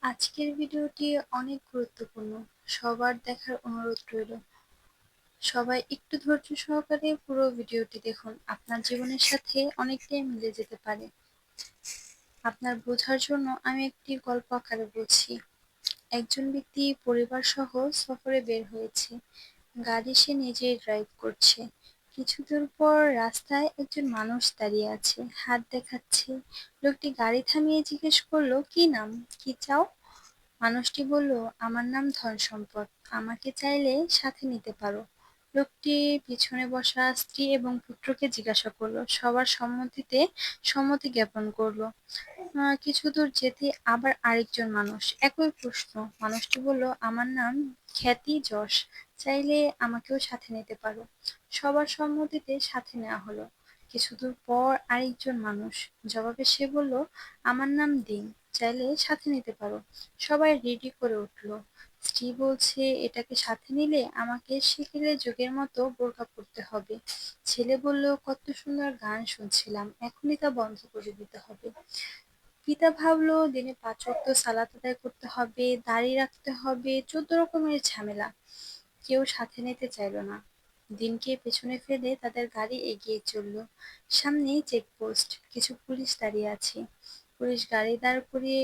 আজকের ভিডিওটি অনেক গুরুত্বপূর্ণ। সবার দেখার অনুরোধ রইল। সবাই একটু ধৈর্য সহকারে পুরো ভিডিওটি দেখুন। আপনার জীবনের সাথে অনেকটাই মিলে যেতে পারে। আপনার বোঝার জন্য আমি একটি গল্প আকারে বলছি। একজন ব্যক্তি পরিবার সহ সফরে বের হয়েছে। গাড়ি সে নিজেই ড্রাইভ করছে। কিছু দূর পর রাস্তায় একজন মানুষ দাঁড়িয়ে আছে, হাত দেখাচ্ছে। লোকটি গাড়ি থামিয়ে জিজ্ঞেস করলো, কি নাম, কি চাও? মানুষটি বলল, আমার নাম ধনসম্পদ, আমাকে চাইলে সাথে নিতে পারো। লোকটি পিছনে বসা স্ত্রী এবং পুত্রকে জিজ্ঞাসা করলো, সবার সম্মতি জ্ঞাপন করলো। কিছু দূর যেতে আবার আরেকজন মানুষ, একই প্রশ্ন। মানুষটি বলল, আমার নাম খ্যাতি যশ, চাইলে আমাকেও সাথে নিতে পারো। সবার সম্মতিতে সাথে নেওয়া হলো। কিছু দূর পর আরেকজন মানুষ, জবাবে সে বলল, আমার নাম দিন, চাইলে সাথে নিতে পারো। সবাই রেডি করে উঠলো। স্ত্রী বলছে, এটাকে সাথে নিলে আমাকে শিখিলে যুগের মতো বোরকা পরতে হবে। ছেলে বলল, কত সুন্দর গান শুনছিলাম, এখনই তা বন্ধ করে দিতে হবে। পিতা ভাবলো, দিনে 5 ওয়াক্ত সালাত আদায় করতে হবে, দাড়ি রাখতে হবে, 14 রকমের ঝামেলা। কেউ সাথে নিতে চাইলো না। দিনকে পেছনে ফেলে তাদের গাড়ি এগিয়ে চলল। সামনেই চেকপোস্ট, কিছু পুলিশ দাঁড়িয়ে আছে। পুলিশ গাড়ি দাঁড় করিয়ে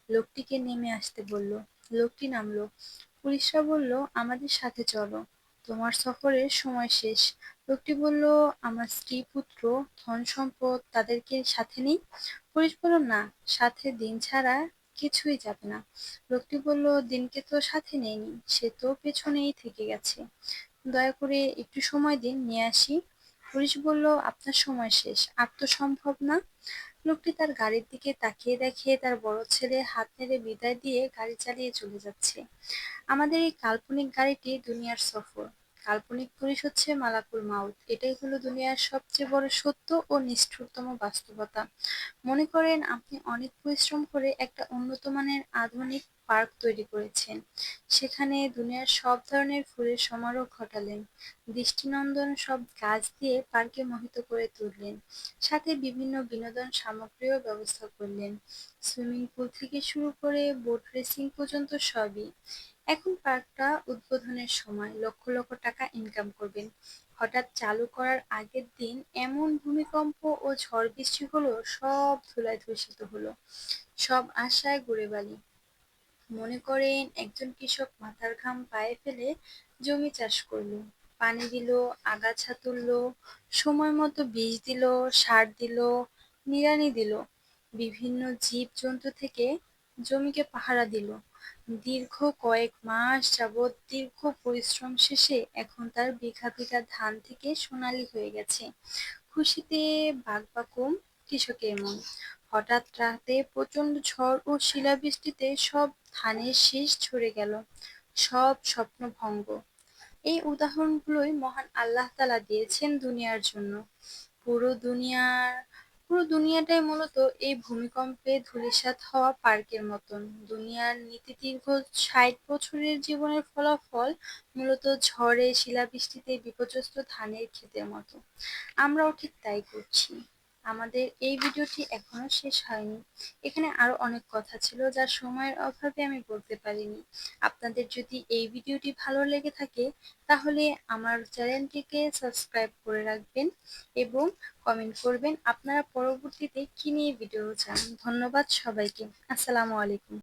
লোকটিকে নেমে আসতে বলল। লোকটি নামলো। পুলিশরা বলল, আমাদের সাথে চলো, তোমার সফরের সময় শেষ। লোকটি বলল, আমার স্ত্রী পুত্র ধন সম্পদ তাদেরকে সাথে নেই। পুলিশ বলল, না, সাথে দিন ছাড়া কিছুই যাবে না। লোকটি বলল, দিনকে তো সাথে নেয়নি, সে তো পেছনেই থেকে গেছে। দয়া করে একটু সময় দিন, নিয়ে আসি। পুলিশ বলল, আপনার সময় শেষ, আর তো সম্ভব না। লোকটি তার গাড়ির দিকে তাকিয়ে দেখে তার বড় ছেলে হাত নেড়ে বিদায় দিয়ে গাড়ি চালিয়ে চলে যাচ্ছে। আমাদের এই কাল্পনিক গাড়িটি দুনিয়ার সফর। কাল্পনিক পুলিশ হচ্ছে মালাকুল মাউত। এটাই হলো দুনিয়ার সবচেয়ে বড় সত্য ও নিষ্ঠুরতম বাস্তবতা। মনে করেন আপনি অনেক পরিশ্রম করে একটা উন্নত মানের আধুনিক পার্ক তৈরি করেছেন। সেখানে দুনিয়ার সব ধরনের ফুলের সমারোহ ঘটালেন। দৃষ্টিনন্দন সব গাছ দিয়ে পার্কে মোহিত করে তুললেন। সাথে বিভিন্ন বিনোদন সামগ্রীও ব্যবস্থা করলেন। সুইমিং পুল থেকে শুরু করে বোট রেসিং পর্যন্ত সবই। এখন পার্কটা উদ্বোধনের সময়, লক্ষ লক্ষ টাকা ইনকাম করবেন। হঠাৎ চালু করার আগের দিন এমন ভূমিকম্প ও ঝড় বৃষ্টি হলো, সব ধুলায় ধূসিত হলো। সব আশায় গুড়ে বালি। মনে করেন একজন কৃষক মাথার ঘাম পায়ে ফেলে জমি চাষ করলো, পানি দিল, আগাছা তুললো, সময় মতো বীজ দিল, সার দিল, নিড়ানি দিল, বিভিন্ন জীব জন্তু থেকে জমিকে পাহারা দিল। দীর্ঘ কয়েক মাস যাবৎ দীর্ঘ পরিশ্রম শেষে এখন তার বিঘা বিঘা ধান থেকে সোনালী হয়ে গেছে। খুশিতে বাকবাকুম কৃষকের মন। হঠাৎ রাতে প্রচণ্ড ঝড় ও শিলাবৃষ্টিতে সব ধানের শীষ ঝরে গেল। সব স্বপ্ন ভঙ্গ। এই উদাহরণগুলোই মহান আল্লাহ তাআলা দিয়েছেন দুনিয়ার জন্য। পুরো দুনিয়ার পুরো দুনিয়াটাই মূলত এই ভূমিকম্পে ধূলিসাৎ হওয়া পার্কের মতন। দুনিয়ার নীতি দীর্ঘ ৬০ বছরের জীবনের ফলাফল মূলত ঝড়ে, শিলাবৃষ্টিতে বিপর্যস্ত ধানের ক্ষেতের মতো। আমরাও ঠিক তাই করছি। আমাদের এই ভিডিওটি এখনো শেষ হয়নি। এখানে আরো অনেক কথা ছিল যা সময়ের অভাবে আমি বলতে পারিনি। আপনাদের যদি এই ভিডিওটি ভালো লেগে থাকে তাহলে আমার চ্যানেলটিকে সাবস্ক্রাইব করে রাখবেন এবং কমেন্ট করবেন আপনারা পরবর্তীতে কি নিয়ে ভিডিও চান। ধন্যবাদ সবাইকে। আসসালামু আলাইকুম।